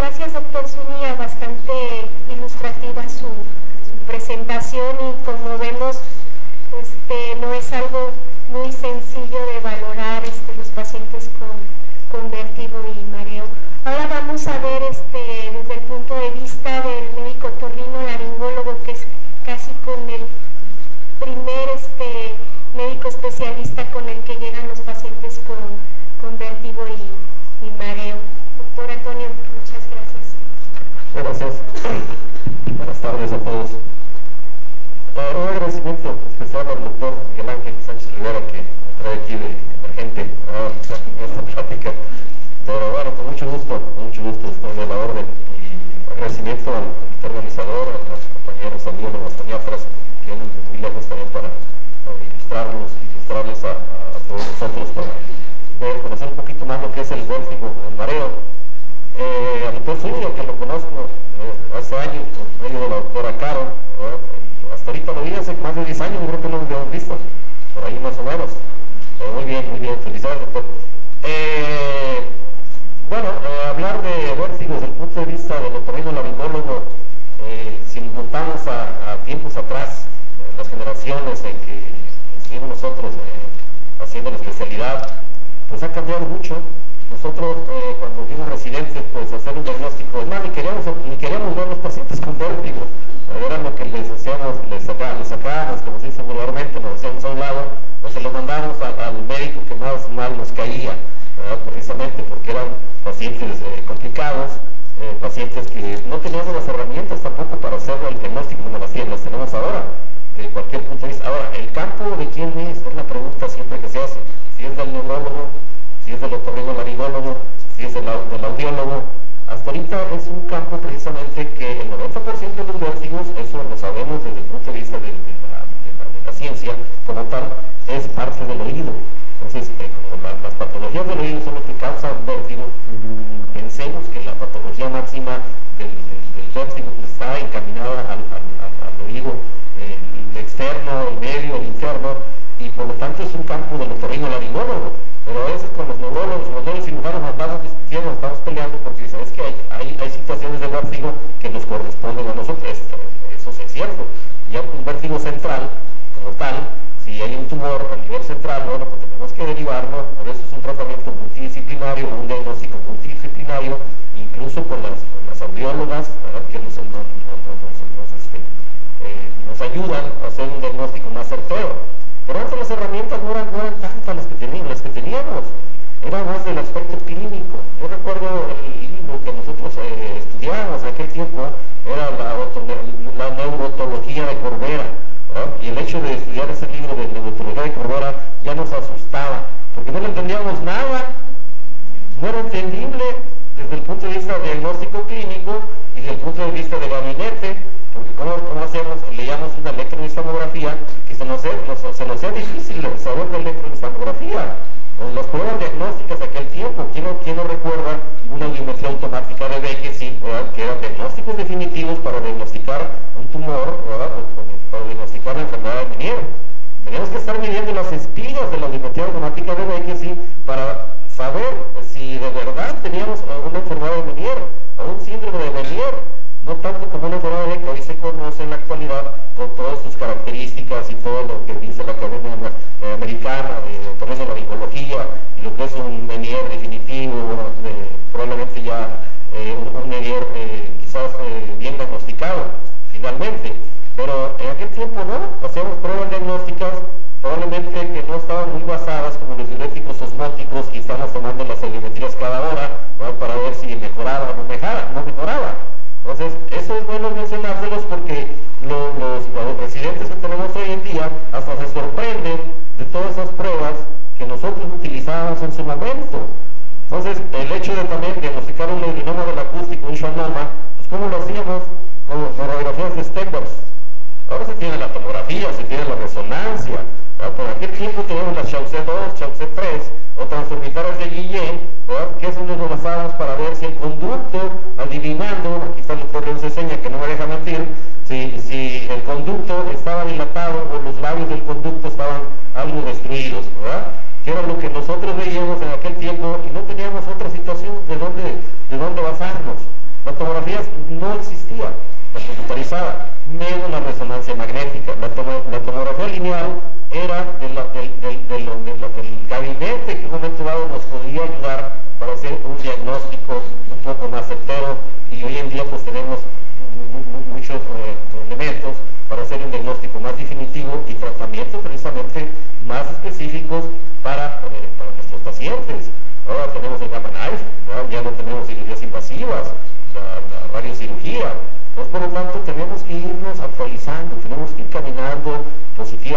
gracias, doctor Zúñiga, bastante ilustrativa su presentación, y como vemos, no es algo muy sencillo de valorar los pacientes con vértigo y mareo. Ahora vamos a ver desde el punto de vista del médico otorrinolaringólogo, que es casi con el primer médico especialista con el que llegan los pacientes con vértigo y mareo. Doctor Antonio, muchas gracias. Gracias. Buenas tardes a todos. Un agradecimiento especial al doctor Miguel Ángel Sánchez Rivera, que me trae aquí de emergente a esta plática. Pero bueno, con mucho gusto estoy de la orden. Y agradecimiento al organizador, a las compañeras, amigos, taniatras, que vienen muy lejos también para ilustrarles a todos nosotros, para conocer un poquito más lo que es el vértigo, el mareo. Al doctor Zúñiga, que lo conozco hace años por medio de la doctora Caro, hasta ahorita lo vi hace más de 10 años, creo que no lo habíamos visto, por ahí más o menos. Muy bien, felicidades, doctor. Hablar de vértigo desde el punto de vista del otorrinolaringólogo, si nos montamos a tiempos atrás, las generaciones en que estuvimos nosotros haciendo la especialidad, pues ha cambiado mucho. Nosotros cuando fuimos residentes, pues hacer un diagnóstico, ni queríamos ver los pacientes con vértigo, era lo que les hacíamos, les sacábamos, como se dice vulgarmente, nos hacíamos a un lado, o se lo mandamos al médico que más mal nos caía, precisamente porque eran pacientes complicados, pacientes que no teníamos las herramientas tampoco para hacer el diagnóstico como las tenemos ahora, de cualquier punto de vista. Ahora, ¿el campo de quién es la pregunta siempre que se hace? Si es del neurólogo, si es del otorrinolaringólogo, si es del audiólogo. Hasta ahorita es un campo precisamente que el 90% de los vértigos, eso lo sabemos desde el punto de vista de la ciencia como tal, es parte del oído. Entonces, como las patologías del oído son lo que causan vértigo, pensemos que la patología máxima del vértigo está encaminada al oído, el externo, el medio, el interno, y por lo tanto es un campo del otorrinolaringólogo. Pero a veces con los neurólogos, los cirujanos andamos discutiendo, estamos peleando porque sabes que hay situaciones de vértigo que nos corresponden a nosotros. Eso sí es cierto. Ya un vértigo central, como tal, si hay un tumor a nivel central, bueno, pues tenemos que derivarlo. Por eso es un tratamiento multidisciplinario, un diagnóstico multidisciplinario, incluso con las audiólogas, ¿verdad?, que nos ayudan a hacer un diagnóstico más certero. Pero antes las herramientas no eran tantas las que teníamos, era más del aspecto clínico. Yo recuerdo el libro que nosotros estudiábamos en aquel tiempo, era la neurotología de Corbera, ¿verdad? Y el hecho de estudiar ese libro de neurotología de Corbera ya nos asustaba, porque no le entendíamos nada, no era entendible desde el punto de vista diagnóstico clínico y desde el punto de vista de gabinete, porque ¿cómo hacíamos? Leíamos una electroencefalografía que se nos hacía difícil saber de electroencefalografía. Las pruebas diagnósticas de aquel tiempo, ¿quién no recuerda una audiometría automática de Beckett, ¿verdad?, que eran diagnósticos definitivos para diagnosticar un tumor, ¿verdad?, o para diagnosticar la enfermedad de Meniere? Teníamos que estar midiendo las espigas de la audiometría automática de Beckett para saber si de verdad teníamos una enfermedad de Meniere o un síndrome de Meniere. No tanto como una enfermedad que hoy se conoce en la actualidad con todas sus características y todo lo que dice la Academia Americana de Otorrinolaringología y lo que es un Meniere definitivo, probablemente ya un Meniere quizás bien diagnosticado finalmente. Pero en aquel tiempo no, hacíamos pruebas diagnósticas probablemente que no estaban muy basadas como los diuréticos osmóticos y estábamos tomando las audiometrías cada hora, ¿verdad?, para ver si mejoraba o no mejoraba. Entonces, eso es bueno mencionárselos porque los residentes que tenemos hoy en día hasta se sorprenden de todas esas pruebas que nosotros utilizábamos en su momento. Entonces, el hecho de también diagnosticar un neurinoma del acústico, un schwannoma, pues ¿cómo lo hacíamos? Con radiografías de Steinberg. Ahora se tiene la tomografía, se tiene la resonancia, ¿verdad? Por aquel tiempo teníamos las Chaucer 2, Chaucer 3 o transformitaras de Guillén, ¿verdad?, que eso nos lo basábamos para ver si el conducto, adivinando, aquí está el doctor León Ceseña que no me deja mentir, si el conducto estaba dilatado o los labios del conducto estaban algo destruidos, ¿verdad?, que era lo que nosotros veíamos en aquel tiempo y no teníamos otra situación de dónde basarnos.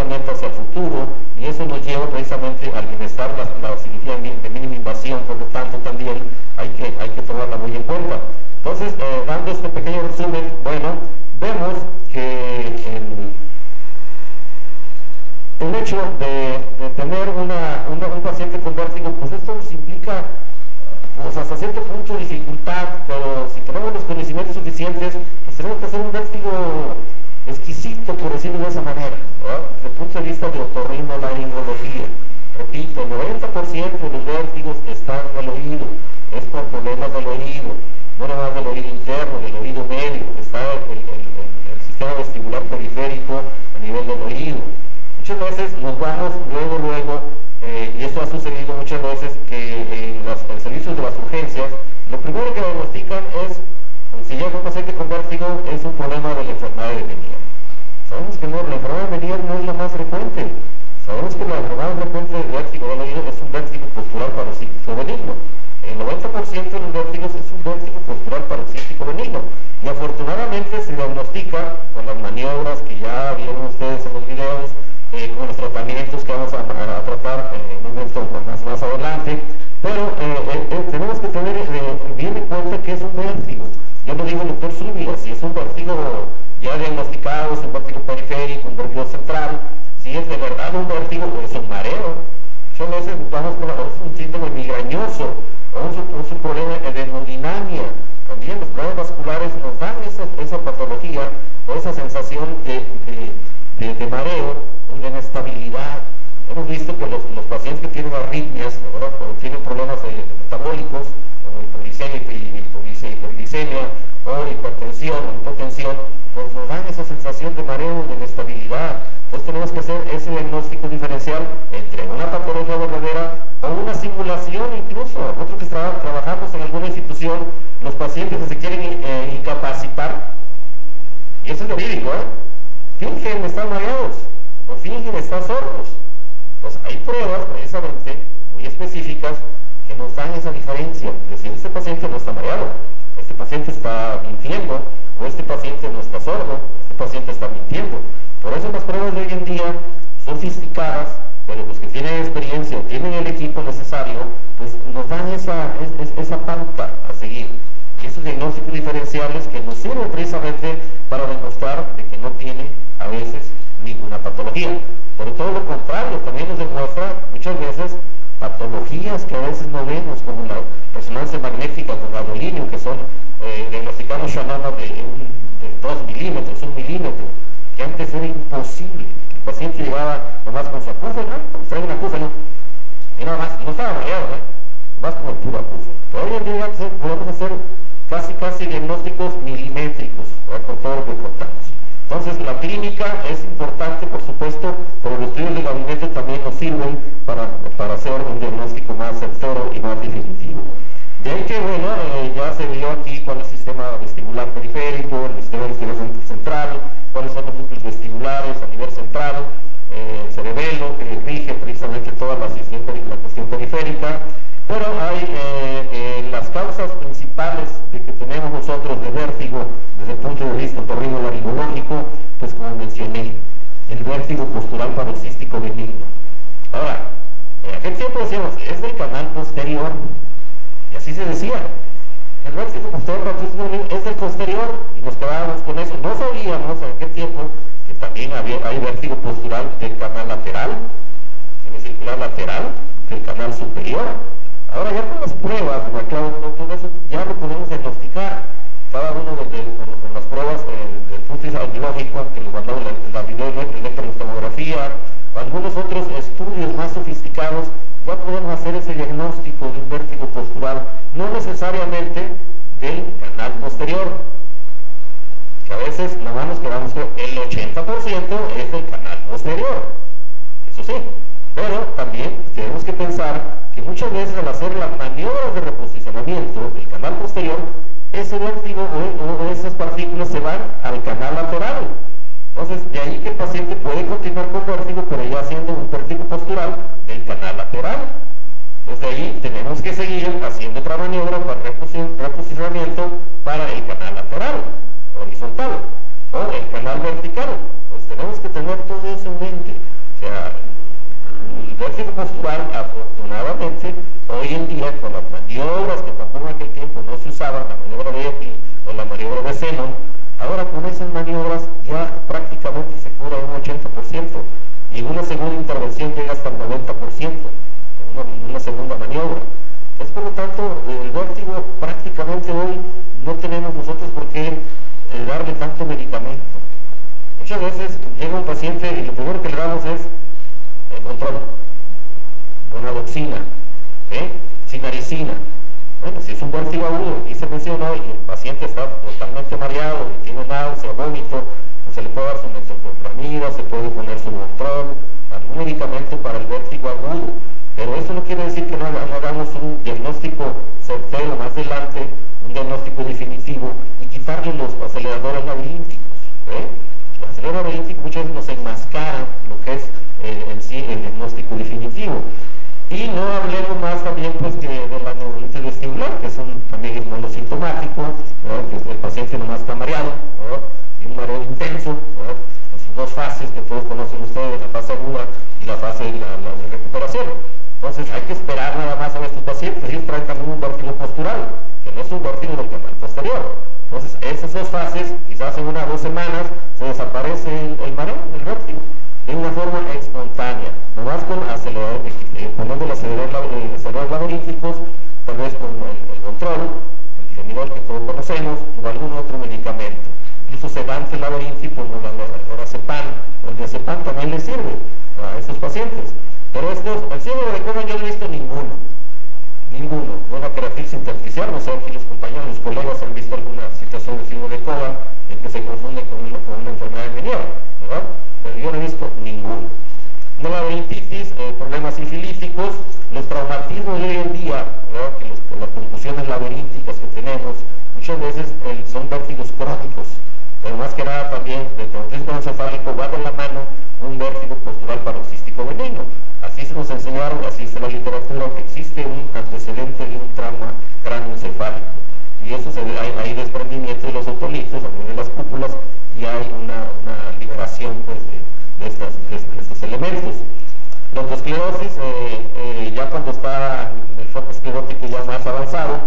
herramienta hacia el futuro, y eso nos lleva precisamente al bienestar, la cirugía de mínima invasión. Por lo tanto también hay que tomarla muy en cuenta. Entonces, dando este pequeño resumen, bueno, vemos que el hecho de tener un paciente con vértigo, pues esto nos implica pues hasta cierto punto dificultad, pero si tenemos los conocimientos suficientes, pues tenemos que hacer un vértigo exquisito, por decirlo de esa manera, ¿verdad? Desde el punto de vista de otorrinolaringología. Repito, el 90% de los vértigos están en el oído, es por problemas del oído, no nada más del oído interno, del oído medio, está el sistema vestibular periférico a nivel del oído. Muchas veces nos vamos luego, y esto ha sucedido muchas veces, que en los servicios de las urgencias, lo primero que diagnostican es, si llega un paciente con vértigo, es un problema de la enfermedad de Meniere. Sabemos que no, la enfermedad de Meniere no es la más frecuente. Sabemos que la enfermedad más frecuente del vértigo del oído es un vértigo postural paroxístico benigno. El 90% de los vértigos es un vértigo postural paroxístico benigno. Y afortunadamente se diagnostica con las maniobras que ya vieron ustedes en los videos, con los tratamientos que vamos a tratar en un momento más adelante, pero tenemos que tener bien en cuenta que es un vértigo. Yo lo digo el doctor Zúñiga, si es un vértigo ya diagnosticado, es un vértigo periférico, un vértigo central, si es de verdad un vértigo o es un mareo. Muchas veces vamos con un síntoma migrañoso o un problema de hemodinamia. También los problemas vasculares nos dan esa patología o esa sensación de mareo, de inestabilidad. Hemos visto que los pacientes que tienen arritmias, ¿verdad?, o tienen problemas metabólicos, como hipoglicemia o hipertensión o hipotensión, pues nos dan esa sensación de mareo, de inestabilidad. Entonces tenemos que hacer ese diagnóstico diferencial entre una patología verdadera o una simulación. Incluso nosotros que trabajamos en alguna institución, los pacientes que se quieren incapacitar, y eso es verídico, fingen estar mareados o fingen estar sordos. Entonces hay pruebas precisamente muy específicas que nos dan esa diferencia, de si este paciente no está mareado, este paciente está mintiendo, o este paciente no está sordo, este paciente está mintiendo. Por eso las pruebas de hoy en día, sofisticadas, pero los que tienen experiencia o tienen el equipo necesario, pues nos dan esa pauta a seguir. Y esos diagnósticos diferenciales que nos sirven precisamente para demostrar de que no tiene a veces ninguna patología. Pero todo lo contrario, también nos demuestra muchas veces patologías que a veces no vemos, como la resonancia magnética con gadolinio, que son diagnosticamos Shannana de 2 milímetros, 1 milímetro, que antes era imposible. El paciente llegaba nomás con su acúfeno, trae un acúfeno, y nada más, no estaba mareado, más como el puro acúfeno. Pero hoy en día podemos hacer casi diagnósticos milimétricos, con todo lo que contamos. Entonces la clínica es importante, por supuesto, pero los estudios de gabinete también nos sirven para hacer un diagnóstico más certero y más definitivo. De ahí que, bueno, ya se vio aquí cuál es el sistema vestibular periférico, el sistema vestibular central, cuáles son los núcleos vestibulares a nivel central, el cerebelo que rige precisamente toda la cuestión periférica, pero hay las causas principales de que tenemos nosotros de vértigo desde el punto de vista otorrinolaringológico, pues como mencioné, el vértigo postural paroxístico benigno. Ahora, en aquel tiempo decíamos, es del canal posterior, y así se decía, el vértigo postural paroxístico benigno es del posterior, y nos quedábamos con eso. No sabíamos en aquel tiempo que también hay vértigo postural del canal lateral, semicircular lateral, del canal superior. Ahora ya con las pruebas, todo eso ya lo podemos diagnosticar. Cada uno con las pruebas del punto de vista audiológico, que les mandamos la electroencefalografía, algunos otros estudios más sofisticados, ya podemos hacer ese diagnóstico de un vértigo postural, no necesariamente del canal posterior, que a veces nada más nos quedamos con el 80% es del canal posterior, eso sí, pero también tenemos que pensar que muchas veces al hacer las maniobras de reposicionamiento del canal posterior, ese vértigo o esas partículas se van al canal lateral. Entonces, de ahí que el paciente puede continuar con vértigo, pero ya haciendo un vértigo postural del canal lateral. Entonces, de ahí tenemos que seguir haciendo otra maniobra para reposicionamiento para el canal lateral, horizontal, o el canal vertical. Entonces, tenemos que tener todo eso en mente. paciente y lo primero que le damos es el control, guanadoxina, cinaricina. Bueno, si es un vértigo agudo y se mencionó y el paciente está totalmente mareado y tiene náusea, vómito, pues se le puede dar su metoclopramida, se puede poner su Montrol, algún medicamento para el vértigo agudo, pero eso no quiere decir que no hagamos un diagnóstico certero más adelante, un diagnóstico definitivo y quitarle los aceleradores laberínticos. Los aceleradores laberínticos muchas veces nos enmascaran lo que es en sí el diagnóstico definitivo. Y no hablemos más también pues que de la neurolitis vestibular, que también es monosintomático, que el paciente nomás está mareado, y un mareo intenso, las dos fases que todos conocen ustedes, la fase aguda y la fase de la recuperación. Entonces hay que esperar nada más a estos pacientes. Ellos traen también un vértigo postural, que no es un vértigo del canal posterior. Entonces esas dos fases, quizás en 1 o 2 semanas, se desaparece el mareo, el vértigo, de una forma espontánea, nomás con poniendo los aceleradores laberínticos, tal vez con el Montrol, el Difenidol que todos conocemos, o algún otro medicamento. Incluso sedantes laberínticos como el lorazepam o el diazepam también les sirve a estos pacientes. Pero el síndrome de Cohen yo no he visto ninguno. Una queratitis intersticial, no sé si los compañeros, los colegas han visto alguna situación de síndrome de Cohen en que se confunde con una enfermedad de Meniere, ¿verdad? Pero yo no he visto ninguno. Una laberintitis, problemas sifilíticos, los traumatismos de hoy en día, ¿verdad? Que las contusiones laberínticas que tenemos, muchas veces son vértigos crónicos, pero más que nada también del traumatismo encefálico va de la mano un vértigo postural paroxístico benigno. Así se nos enseñaron, así está la literatura, que existe un antecedente de un trauma cráneoencefálico. Y eso hay desprendimiento de los otolitos a nivel de las cúpulas y hay una liberación pues, de estos elementos. La autoesclerosis, ya cuando está el foco esclerótico ya más avanzado,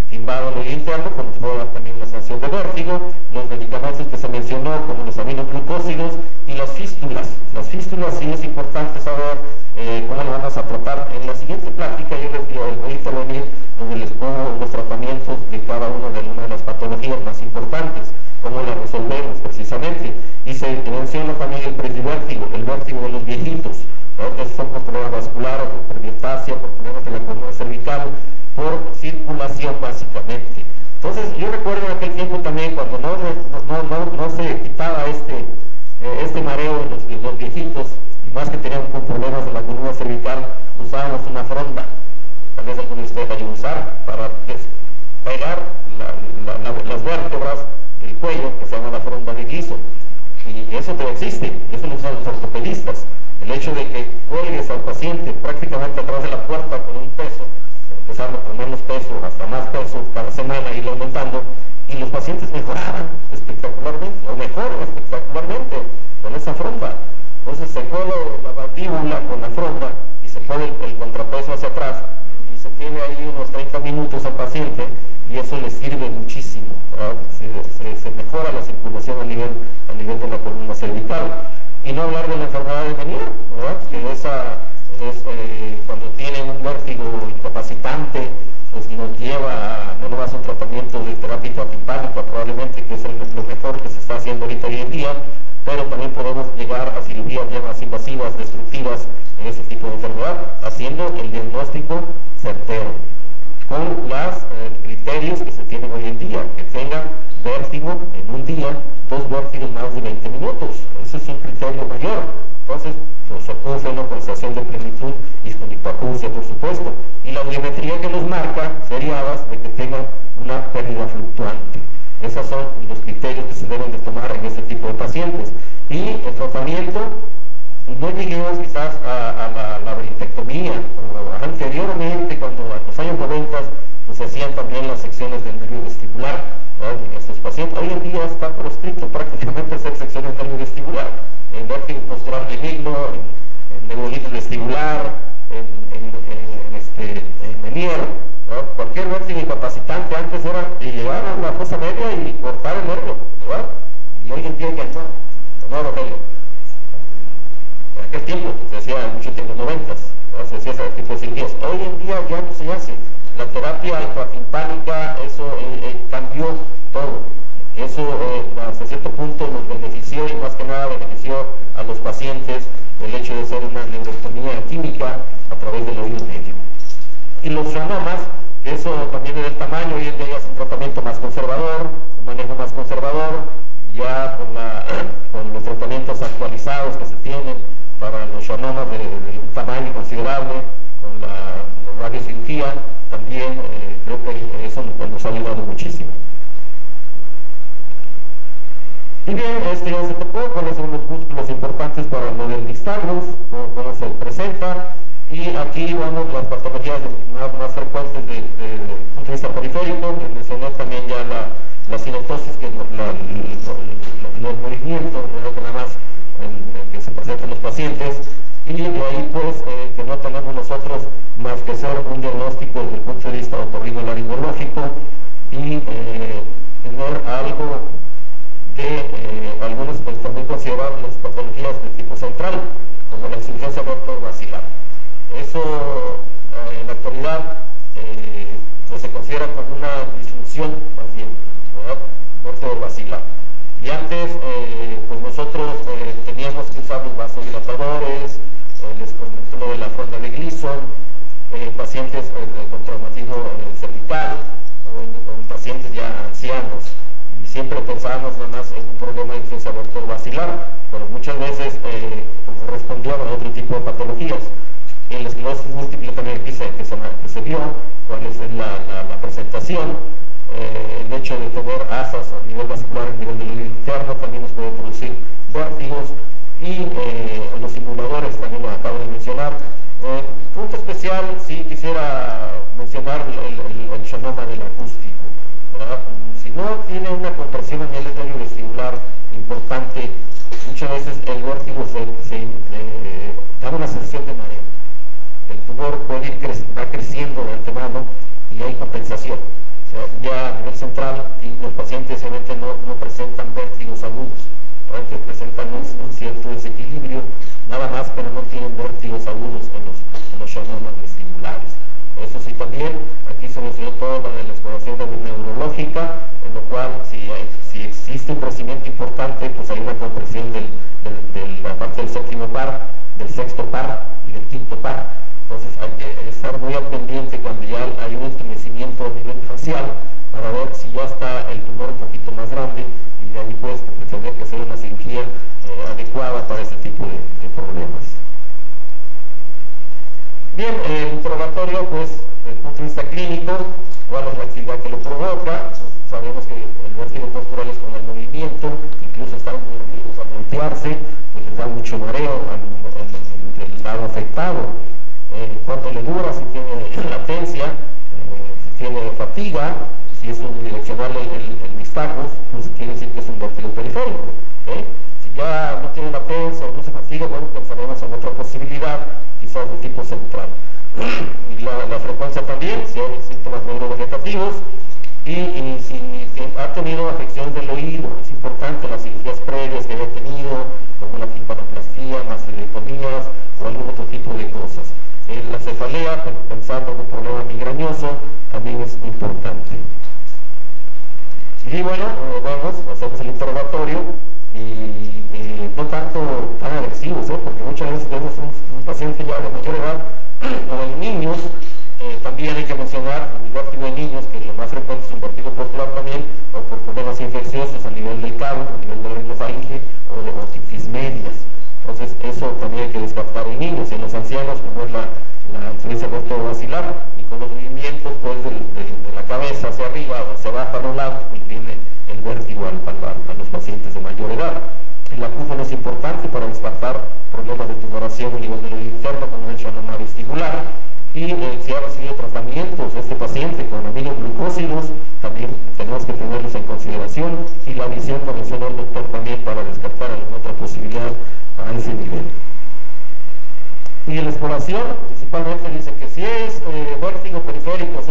que invade el interno, como puede dar también una sensación de vértigo, los medicamentos que se mencionó, como los aminoglucósidos y las fístulas. Las fístulas sí es importante saber cómo lo vamos a tratar. En la siguiente plática yo les voy a intervenir donde les pongo los tratamientos de cada una de las patologías más importantes, cómo las resolvemos precisamente. Y se menciona también el presbivértigo, el vértigo de los viejitos, que son por problemas vasculares, por periostasia, por problemas de la columna cervical, por circulación básicamente. Entonces yo recuerdo en aquel tiempo también cuando no se quitaba este mareo en los viejitos, y más que tenían con problemas de la columna cervical, usábamos una fronda. Tal vez alguno de ustedes la iba a usar para pegar las vértebras del cuello, que se llama la fronda de guiso. Y eso todavía existe, eso lo usan los ortopedistas. El hecho de que cuelgues al paciente prácticamente atrás de la puerta con un peso, empezando con menos peso hasta más peso cada semana, irlo aumentando, y los pacientes mejoraban espectacularmente, o mejoran espectacularmente con esa fronda. Entonces se cuelga la mandíbula con la fronda y se pone el contrapeso hacia atrás y se tiene ahí unos 30 minutos al paciente y eso le sirve muchísimo. Se mejora la circulación a nivel de la columna cervical. Y no hablar de la enfermedad de Meniere, ¿verdad? Que esa es cuando tienen un vértigo incapacitante, pues nos lleva no nomás a un tratamiento de terapia intratimpánica, probablemente que es lo mejor que se está haciendo ahorita hoy en día, pero también podemos llegar a cirugías ya más invasivas, destructivas en ese tipo de enfermedad, haciendo el diagnóstico certero, con los criterios que se tienen hoy en día, que tengan vértigo en un día, 2 vértigos más de 20 minutos. Ese es un criterio mayor. Entonces, los acúfeno con sensación de plenitud y con hipoacusia, por supuesto. Y la audiometría que nos marca seriadas de que tengan una pérdida fluctuante. Esos son los criterios que se deben de tomar en este tipo de pacientes. Y el tratamiento, no lleguemos quizás a la laberintectomía. Anteriormente, cuando en los años 90 pues, se hacían también las secciones del nervio vestibular en estos pacientes. Hoy en día está proscrito prácticamente hacer secciones del nervio vestibular, en vértigo postural benigno, en neurolitis vestibular, en Meniere, cualquier vértigo incapacitante antes era llevar a la fosa media y cortar el nervio, ¿verdad? Y hoy en día ya no, Rogelio. En aquel tiempo se hacía mucho tiempo, en los 90s, se hacía ese tipo de cirugías. Hoy en día ya no se hace. La terapia intratimpánica, eso Y bien, ya se tocó cuáles son los músculos importantes para lo del nistagmus, cómo se presenta, y aquí vamos las patologías más frecuentes desde el punto de vista periférico. Les mencioné también ya la cinetosis, que es los movimientos, nada más que se presentan en los pacientes, y de ahí pues que no tenemos nosotros más que hacer un diagnóstico desde el punto de vista otorrinolaringológico y tener algo de algunos también considerar las patologías de tipo central, como la insuficiencia aortovacilar. Eso en la actualidad pues se considera como una disfunción más bien, aortovacilar. Y antes pues nosotros teníamos que usar los vasodilatadores, les comento lo de la fronda de Gleason, pacientes con traumatismo cervical o en pacientes ya ancianos. Y siempre pensábamos nada más en un problema de insuficiencia aortovacilar, pero muchas veces respondían a otro tipo de patologías. En la esclerosis múltiple también que se vio cuál es la presentación. El hecho de tener asas a nivel vascular, a nivel del oído interno, también nos puede producir vértigos, y los simuladores también lo acabo de mencionar. Punto especial, sí quisiera mencionar el xanoma del acústico, ¿verdad? Si no tiene una compresión a nivel nervio vestibular importante, muchas veces el vértigo da una sensación de mareo. El tumor puede va creciendo de antemano y hay compensación. O sea, ya a nivel central, y los pacientes obviamente no presentan vértigos agudos, que presentan un cierto desequilibrio, nada más, pero no tienen vértigos agudos en los xanomas vestibulares. Eso sí, también aquí se mencionó todo lo de la exploración neurológica, en lo cual si existe un crecimiento importante, pues hay una compresión de la parte del séptimo par, del sexto par y del quinto par. Entonces hay que estar muy al pendiente cuando ya hay un entumecimiento a nivel facial para ver si ya está el tumor un poquito más grande, y de ahí pues tendría que hacer una cirugía adecuada para este tipo de problemas. Bien, el interrogatorio pues desde el punto de vista clínico, cuál es la actividad que lo provoca. Pues, sabemos que el vértigo postural es con el movimiento, incluso están dormidos, al voltearse pues les da mucho mareo del lado afectado. Cuánto le dura, si tiene latencia, si tiene fatiga, si es unidireccional el nistagmus, pues quiere decir que es un vértigo periférico. Si ya no tiene latencia o no se fatiga, bueno, pensaremos en otra posibilidad, quizás de tipo central. Y la frecuencia también, si hay síntomas neurovegetativos, y si ha tenido afecciones del oído, es importante las cirugías previas que haya tenido, como una timpanoplastía, mastectomías o algún otro tipo de cosas. La cefalea, pensando en un problema migrañoso, también es importante. Y bueno, hacemos el interrogatorio, y no tanto tan agresivos, porque muchas veces vemos un paciente ya de mayor edad o en niños. También hay que mencionar el vértigo de niños, que lo más frecuente es un vértigo postular también, o por problemas infecciosos a nivel del cabo, a nivel de la ringofaringe o de otitis medias. Entonces eso también hay que descartar en niños. Y en los ancianos, como es la insuficiencia aortovacilar, y con los movimientos pues de la cabeza hacia arriba o hacia abajo a los lados, pues viene el vértigo a los pacientes de mayor edad. El acúfeno es importante para descartar problemas de tumoración a nivel del oído interno, como el xanoma vestibular. Y si ha recibido tratamientos este paciente con aminoglucósidos, también tenemos que tenerlos en consideración, y la visión, como mencionó el doctor, también para descartar alguna otra posibilidad a ese nivel. Y en la exploración, principalmente dice que si es vértigo periférico,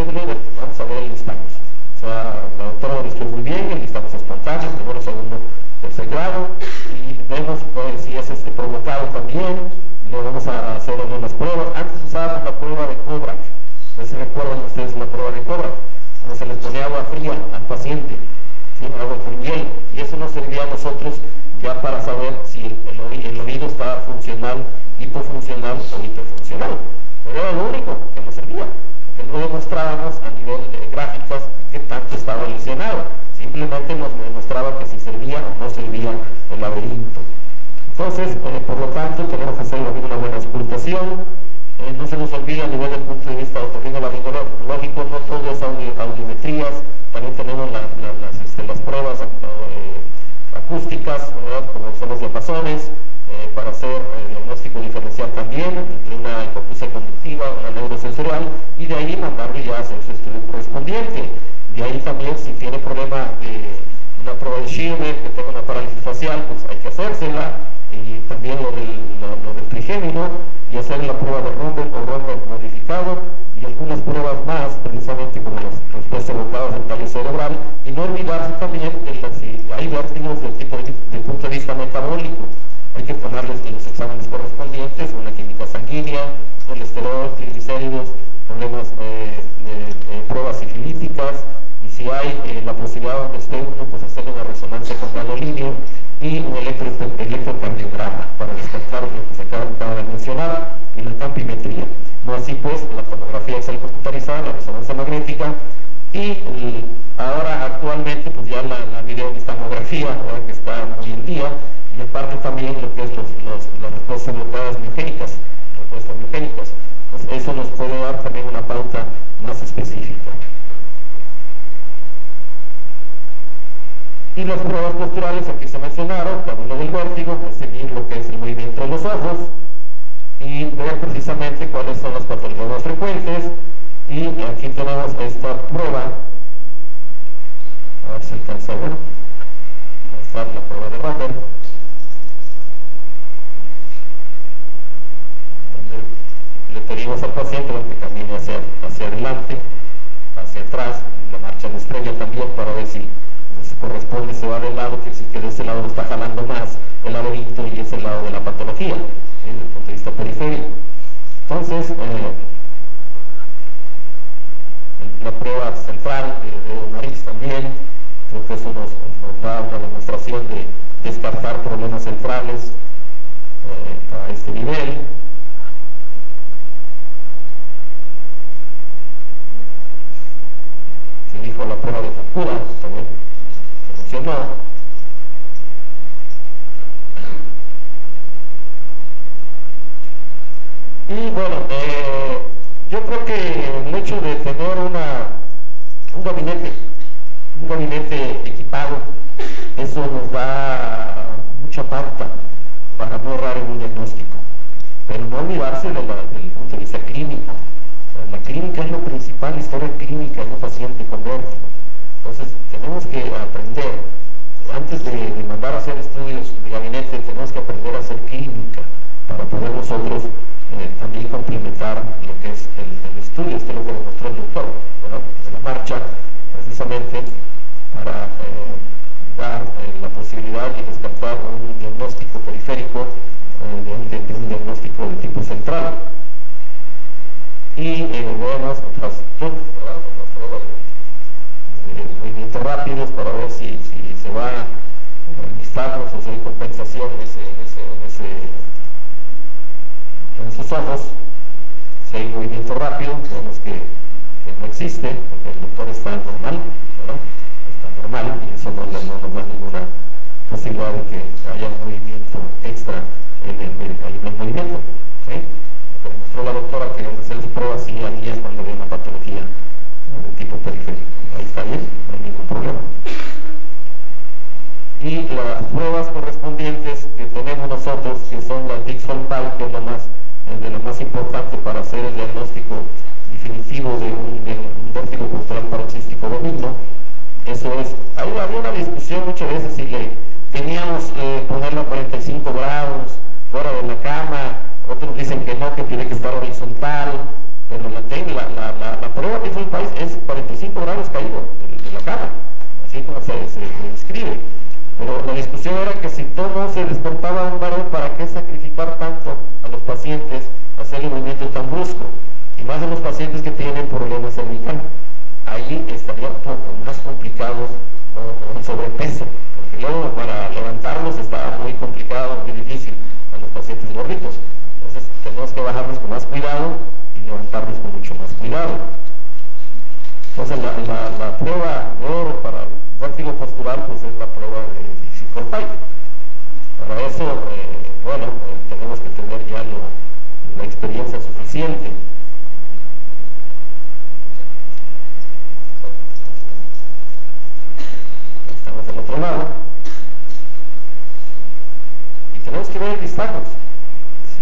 vamos a ver el nistagmus. O sea, la doctora lo describe muy bien, el nistagmus espontáneo, primero, segundo, tercer grado, y vemos pues, si es provocado también. Le vamos a hacer algunas pruebas. Antes usábamos la prueba de Cobra. No sé si recuerdan ustedes la prueba de Cobra, cuando se les ponía agua fría al paciente, ¿sí? Agua con hielo, y eso nos servía a nosotros ya para saber si el oído está funcional, hipofuncional o hiperfuncional. Pero era lo único que nos servía, que no demostrábamos a nivel de gráficas qué tanto estaba lesionado. Simplemente nos demostraba que si servía o no servía el laberinto. Entonces, por lo tanto, tenemos que hacer una buena auscultación. No se nos olvida a nivel del punto de vista otorrinolaringológico, no todo es audiometrías, también tenemos las pruebas acústicas, razones para hacer diagnóstico diferencial también entre una hipoacusia conductiva, una neurosensorial, y de ahí mandarle ya a hacer su estudio correspondiente. De ahí también, si tiene problema de una prueba de Schirmer, que tenga una parálisis facial, pues hay que hacérsela, y también lo del trigémino, y hacer la prueba de Romberg o Romberg modificado, y algunas pruebas más, precisamente como las respuestas evocadas del tallo cerebral, y no olvidarse también de si hay vértigos del tipo de punto de vista metabólico. Hay que ponerles los exámenes correspondientes, una química sanguínea, colesterol, triglicéridos, problemas, pruebas sifilíticas, y si hay la posibilidad donde esté uno, pues hacerle una resonancia con gadolíneo y un electrocardiograma para descartar lo que se acaba de mencionar, y la campimetría. No así pues la tomografía Excel computarizada, la resonancia magnética, y ahora actualmente pues ya la videohistamografía, que está hoy en día, y aparte también lo que es las respuestas evocadas biogénicas, pues eso nos puede dar también una pauta más específica. Y las pruebas posturales aquí se mencionaron, también lo del vértigo, seguir lo que es el movimiento de los ojos y ver precisamente cuáles son las patologías más frecuentes. Y aquí tenemos esta prueba, a ver si alcanza a ver, esta es la prueba de Romberg, donde le pedimos al paciente que camine hacia adelante, hacia atrás, la marcha de estrella también, para ver si corresponde, se va del lado, que de ese lado lo está jalando más el laberinto y es el lado de la patología, ¿sí? Desde el punto de vista periférico. Entonces, la prueba central de nariz también, creo que eso nos da una demostración de descartar problemas centrales a este nivel. Se dijo la prueba de Fukuda también. Y bueno, yo creo que el hecho de tener un gabinete equipado, eso nos da mucha pauta para no errar en un diagnóstico, pero no olvidarse del punto de vista clínico. La clínica es lo principal, la historia clínica de un paciente con vértigo. Entonces tenemos que aprender, antes de mandar a hacer estudios de gabinete, tenemos que aprender a hacer clínica para poder nosotros también complementar lo que es el estudio. Esto es lo que demostró el doctor, ¿verdad? De la marcha, precisamente para dar la posibilidad de descartar un diagnóstico periférico de un diagnóstico de tipo central. Y vemos otras movimientos rápidos para ver si se va a listarnos o si hay compensación en esos ojos. Si hay movimiento rápido, vemos que no existe, porque el doctor está normal, ¿verdad? Está normal, y eso no nos da ninguna posibilidad de que haya un movimiento extra en el movimiento, ¿sí? Lo que demostró la doctora, que al hacer su prueba sí había cuando había una patología de tipo periférico. Ahí está bien, no hay ningún problema. Y las pruebas correspondientes que tenemos nosotros, que son la Dixon-Pal, que es de lo más importante para hacer el diagnóstico definitivo de un vértigo postural paroxístico benigno. Eso es, había una discusión muchas veces si le teníamos ponerlo a 45 grados fuera de la cama, otros dicen que no, que tiene que estar horizontal, pero la prueba que hizo el país es 45 grados caído de la cama, así como se describe. Pero la discusión era que si todo se despertaba un varón, ¿para qué sacrificar tanto a los pacientes, hacer el movimiento tan brusco? Y más de los pacientes que tienen problemas cervicales. Ahí estaría un poco más complicado un sobrepeso, porque luego para levantarlos está muy complicado, muy difícil a los pacientes gorditos. Entonces tenemos que bajarlos con más cuidado y levantarlos con mucho más cuidado. Entonces la prueba de oro para el vértigo postural pues es la prueba de Dixon-Pal. Para eso, tenemos que tener ya la experiencia suficiente. Estamos del otro lado. Y que ver el listado.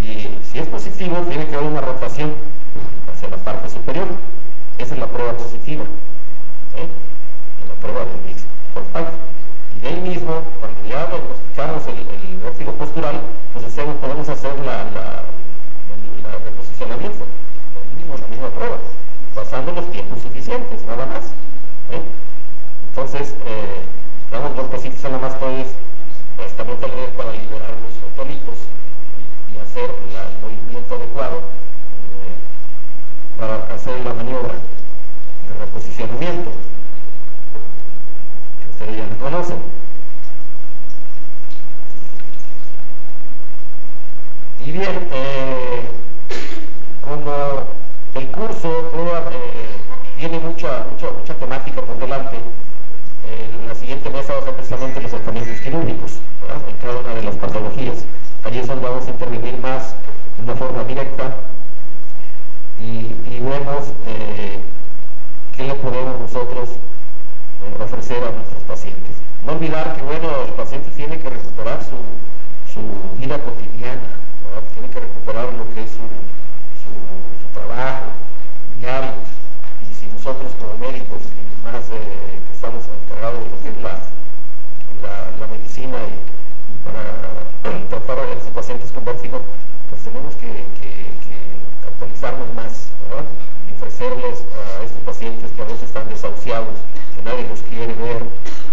Si es positivo, tiene que haber una rotación hacia la parte superior. Esa es la prueba positiva, ¿sí? La prueba de Dix-Colpite. Y de ahí mismo, cuando ya diagnosticamos el vértigo postural, pues podemos hacer el reposicionamiento, la misma prueba, pasando los tiempos suficientes, nada más. ¿Sí? Entonces, damos golpecitos a la mastoides, pues también para liberar los otolitos y hacer el movimiento adecuado para hacer la maniobra de reposicionamiento que ustedes ya lo conocen. Y bien, como el curso tiene mucha temática por delante, la siguiente mesa va a ser precisamente los tratamientos quirúrgicos, ¿verdad? En cada una de las patologías. Allí es donde vamos a intervenir más de una forma directa y vemos qué le podemos nosotros ofrecer a nuestros pacientes. No olvidar que, bueno, el paciente tiene que recuperar su vida cotidiana, ¿verdad? Tiene que recuperar lo que es su trabajo diario, y si nosotros como médicos y más que estamos encargados de lo que es la medicina y para tratar a esos pacientes con vértigo, pues tenemos que actualizarnos más, ¿verdad? Y ofrecerles a estos pacientes que a veces están desahuciados, que nadie los quiere ver,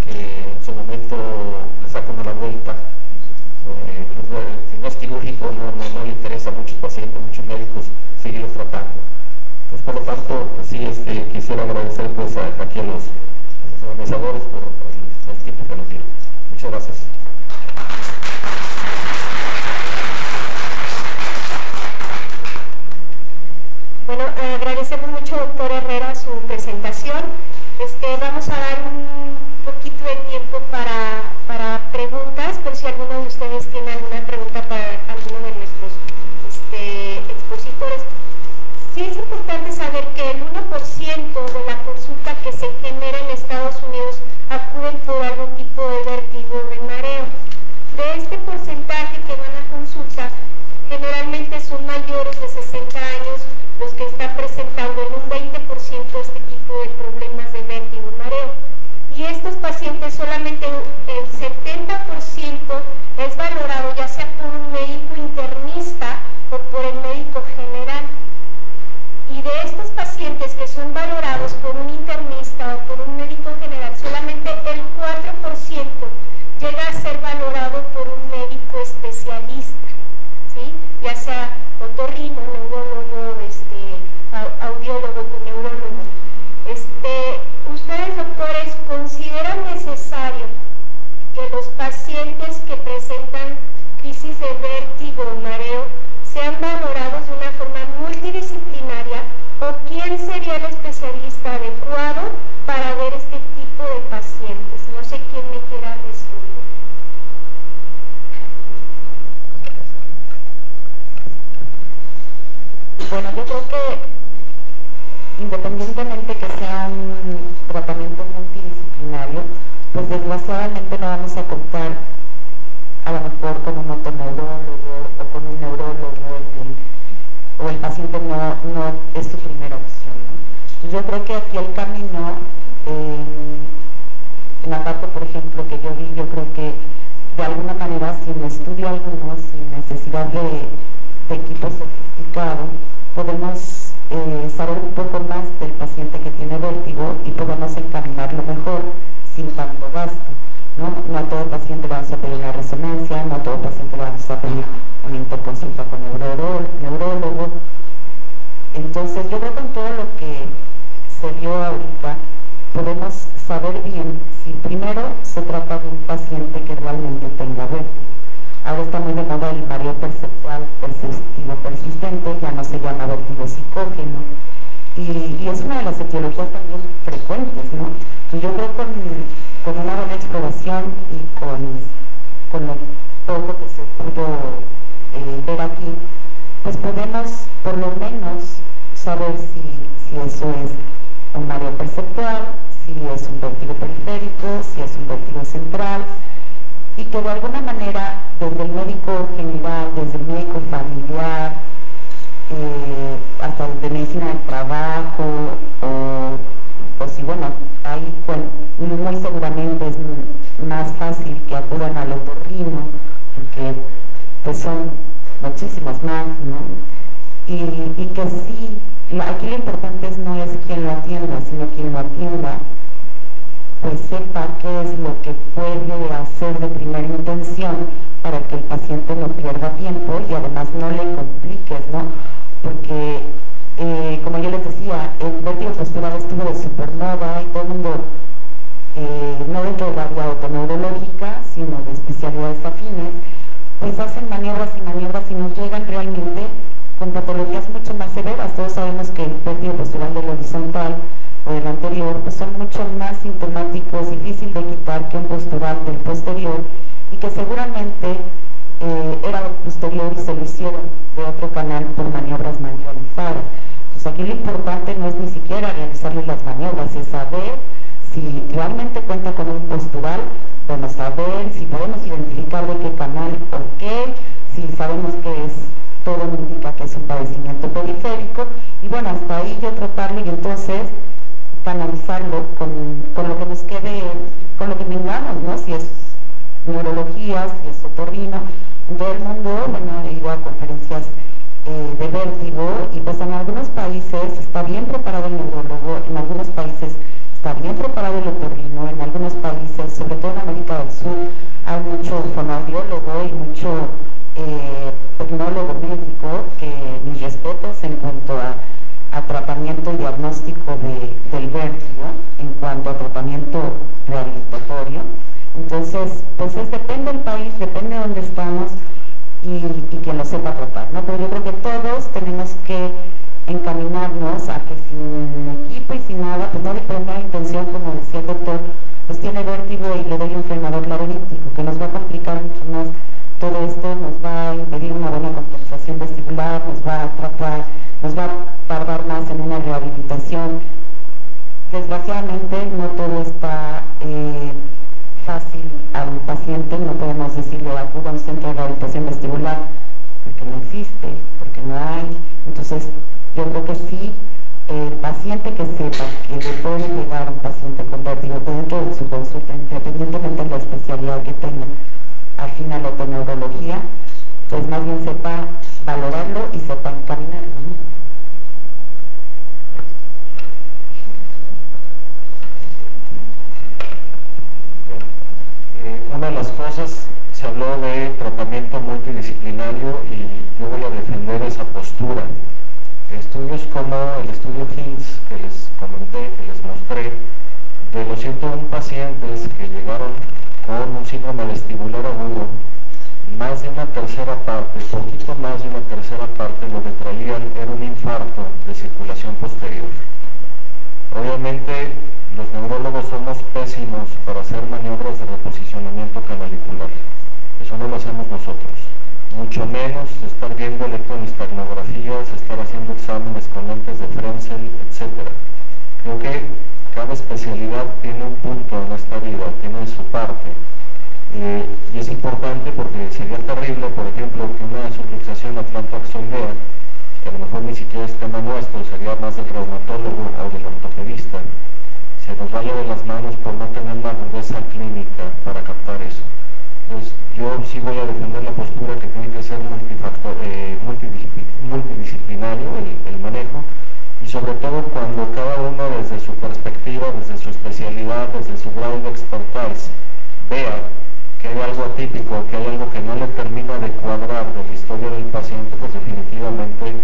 que en su momento les sacan a la vuelta. Si no es quirúrgico, no le interesa a muchos pacientes, muchos médicos seguirlos tratando. Entonces, por lo tanto, pues sí, quisiera agradecer pues aquí a los organizadores por el tiempo que nos dieron. Muchas gracias. Bueno, agradecemos mucho, doctor Herrera, su presentación. Vamos a dar un poquito de tiempo para preguntas, por si alguno de ustedes tiene alguna pregunta para alguno de nuestros expositores. Sí es importante saber que el 1% de la consulta que se genera en Estados Unidos acuden por algún tipo de vértigo o de mareo. De este porcentaje que van a consulta, generalmente son mayores de 60 años los que están presentando en un 20% este tipo de problemas de vértigo y mareo. Y estos pacientes, solamente el 70% es valorado ya sea por un médico internista o por el médico general. Y de estos pacientes que son valorados por un internista o por un médico general, solamente el 4% llega a ser valorado por un médico especialista, ¿sí? Ya sea otorrino, neurólogo, audiólogo, neurólogo. Ustedes, doctores, ¿consideran necesario que los pacientes que presentan crisis de vértigo o mareo sean valorados de una forma multidisciplinaria, o quién sería el especialista adecuado para ver este tipo de pacientes? No sé quién me quiera responder. Bueno, yo creo que independientemente que sea un tratamiento multidisciplinario, pues desgraciadamente no vamos a contar a lo mejor con un otoneurólogo o con un neurólogo, o el paciente no es su primera opción, ¿no? Yo creo que hacia el camino, en la parte, por ejemplo, que yo vi, yo creo que de alguna manera, sin estudio alguno, sin necesidad de equipo sofisticado, podemos saber un poco más del paciente que tiene vértigo y podemos encaminarlo mejor sin tanto gasto, ¿no? No a todo paciente le vamos a pedir una resonancia, no a todo paciente le vamos a pedir una interconsulta con neurólogo. Entonces yo creo que en todo lo que se vio ahorita podemos saber bien si primero se trata de un paciente que realmente tenga vértigo. Ahora está muy de moda el mareo perceptual persistivo persistente, ya no se llama vértigo psicógeno, y es una de las etiologías también frecuentes, ¿no? Entonces yo creo que con una buena exploración y con lo poco que se pudo ver aquí, pues podemos por lo menos saber si eso es un mareo perceptual, si es un vértigo periférico, si es un vértigo central, y que de alguna manera desde el médico general, desde el médico familiar, hasta el de medicina del trabajo, o si bueno, ahí muy seguramente es más fácil que acudan al otorrino, porque pues son muchísimos más, ¿no? Y que sí, aquí lo importante no es quien lo atienda, sino quien lo atienda pues sepa qué es lo que puede hacer de primera intención para que el paciente no pierda tiempo y además no le compliques, ¿no? Porque, como yo les decía, el vértigo postural estuvo de supernova y todo el mundo, no dentro de la área autoneurológica, sino de especialidades afines, pues hacen maniobras y nos llegan realmente con patologías mucho más severas. Todos sabemos que el vértigo postural del horizontal o del anterior pues son mucho más sintomáticos, difícil de quitar que un postural del posterior, y que seguramente era del posterior y se lo hicieron de otro canal por maniobras manualizadas. Pues aquí lo importante no es ni siquiera realizarle las maniobras, es saber si realmente cuenta con un postural, vamos a ver si podemos identificar de qué canal, por qué, si sabemos que es, todo indica que es un padecimiento periférico, y bueno, hasta ahí yo tratarlo y entonces canalizarlo con lo que nos quede, con lo que vengamos, ¿no? Si es neurología, si es otorrino. En todo el mundo, bueno, he ido a conferencias de vértigo, y pues en algunos países está bien preparado el neurólogo, en algunos países está bien preparado el otorrino, en algunos países, sobre todo en América del Sur, hay mucho fonoaudiólogo y mucho tecnólogo médico, que mis respetos en cuanto a tratamiento y diagnóstico del vértigo, en cuanto a tratamiento rehabilitatorio. Entonces, pues depende del país, depende de dónde estamos y que lo sepa tratar, ¿no? Pero yo creo que todos tenemos que encaminarnos a que sin equipo y sin nada, pues no de primera intención, como decía el doctor, pues tiene vértigo y le doy un frenador laringítico, que nos va a complicar mucho más todo esto, nos va a impedir una buena compensación vestibular, nos va a tratar, nos va a tardar más en una rehabilitación. Desgraciadamente no todo está fácil al paciente, no podemos decirle acuda a un centro de rehabilitación vestibular porque no existe, porque no hay. Entonces yo creo que sí, el paciente que sepa que le puede llegar un paciente con vértigo dentro de su consulta, independientemente de la especialidad que tenga, al final la otoneurología, pues más bien sepa valorarlo y sepa encaminarlo, ¿no? Una de las cosas, se habló de tratamiento multidisciplinario y yo voy a defender esa postura. Estudios como el estudio HINS que les comenté, que les mostré, de los 101 pacientes que llegaron con un síndrome vestibular agudo, más de una tercera parte, poquito más de una tercera parte, lo que traían era un infarto de circulación posterior. Obviamente los neurólogos somos pésimos para hacer maniobras de reposicionamiento canalicular. Eso no lo hacemos nosotros. Mucho menos estar viendo electronistagmografías, estar haciendo exámenes con lentes de Frenzel, etc. Creo que cada especialidad tiene un punto en esta vida, tiene su parte. Y es importante porque sería terrible, por ejemplo, que una subluxación atlantoaxoidea, que a lo mejor ni siquiera es tema nuestro, sería más del reumatólogo o del ortopedista, se nos vaya de las manos por no tener la agudeza clínica para captar eso. Entonces, yo sí voy a defender la postura que tiene que ser multidisciplinario el manejo, y sobre todo cuando cada uno desde su perspectiva, desde su especialidad, desde su grado de expertise, vea que hay algo atípico, que hay algo que no le termina de cuadrar de la historia del paciente, pues definitivamente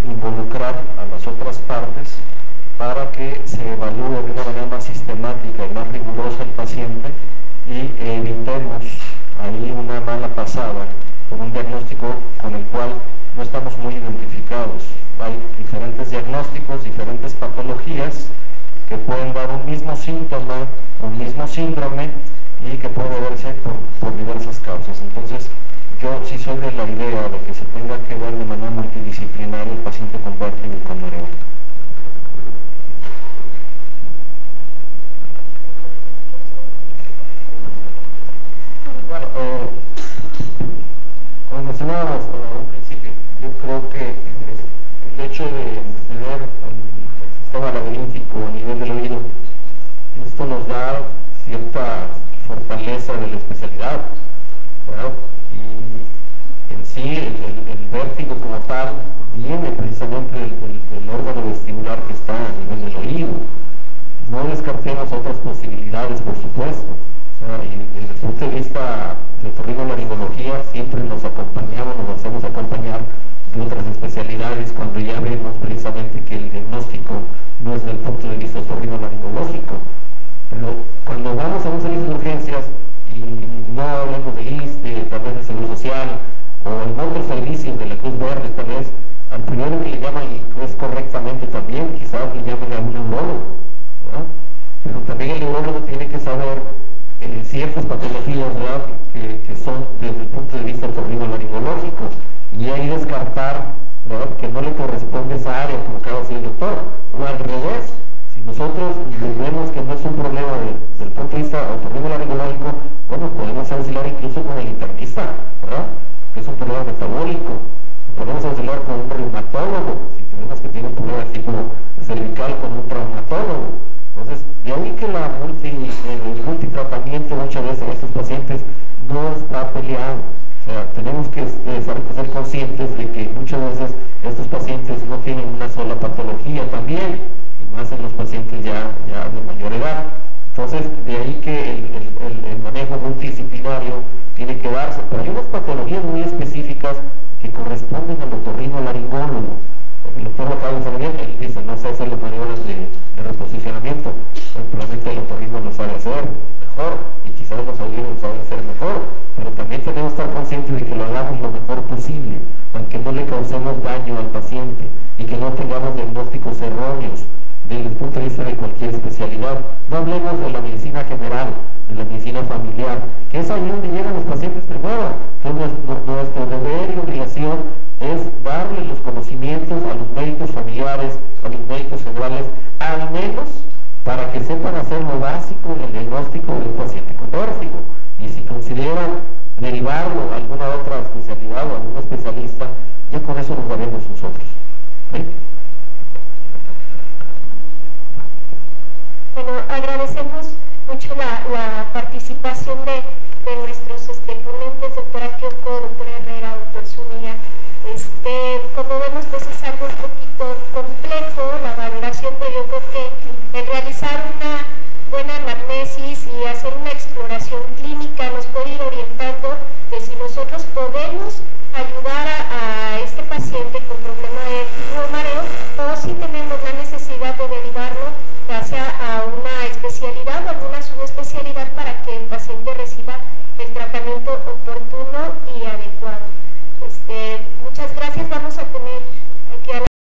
involucrar a las otras partes para que se evalúe de una manera más sistemática y más rigurosa el paciente y evitemos ahí una mala pasada con un diagnóstico con el cual no estamos muy identificados. Hay diferentes diagnósticos, diferentes patologías que pueden dar un mismo síntoma, un mismo síndrome, y que puede verse por diversas causas. Entonces, yo sí soy de la idea de que se tenga que ver de manera multidisciplinaria el paciente con vértigo y con mareo. Bueno, mencionábamos a un principio, yo creo que el hecho de tener el sistema laberíntico a nivel del oído, esto nos da cierta fortaleza de la especialidad, ¿verdad? Y en sí el vértigo como tal viene precisamente del órgano vestibular que está a nivel del oído. No descartemos otras posibilidades, por supuesto. O sea, y desde el punto de vista de otorrinolaringología siempre nos acompañamos, nos hacemos acompañar de otras especialidades cuando ya vemos precisamente que el diagnóstico no es del punto de vista otorrinolaringológico. Pero cuando vamos a un servicio de urgencias y no hablamos de ISSSTE, tal vez del Seguro Social o en otros servicios de la Cruz Verde, tal vez al primero que le llaman, y es correctamente también, quizás le llamen a un neurólogo, ¿verdad? Pero también el neurólogo tiene que saber ciertas patologías, ¿verdad? Que son desde el punto de vista otorrinolaringológico, y ahí descartar, ¿verdad?, que no le corresponde esa área, como acaba de decir el doctor, o al revés. Si nosotros vemos que no es un problema desde el punto de vista otorrinolaringológico, bueno, podemos auxiliar incluso con el internista, ¿verdad?, que es un problema metabólico. Podemos auxiliar con un reumatólogo, si tenemos que tiene un problema de tipo cervical, con un traumatólogo. Entonces, de ahí que el multitratamiento muchas veces en estos pacientes no está peleado. O sea, tenemos que ser conscientes de que muchas veces estos pacientes no tienen una sola patología también, y más en los pacientes ya de mayor edad. Entonces, de ahí que el manejo multidisciplinario tiene que darse, pero hay unas patologías muy específicas que corresponden al otorrinolaringólogo. El doctor lo acaba de saber bien, él dice, no sé hacer las maniobras de reposicionamiento, probablemente el otorrino lo sabe hacer mejor, y quizás los oídos lo saben hacer mejor, pero también tenemos que estar conscientes de que lo hagamos lo mejor posible, aunque no le causemos daño al paciente, y que no tengamos diagnósticos erróneos desde el punto de vista de cualquier especialidad. No hablemos de la medicina general, de la medicina familiar, que es ahí donde llegan los pacientes primero. Entonces nuestro deber y obligación es darle los conocimientos a los médicos familiares, a los médicos generales, al menos para que sepan hacer lo básico en el diagnóstico de un paciente con vértigo. Y si consideran derivarlo a alguna otra especialidad o a algún especialista, ya con eso nos daría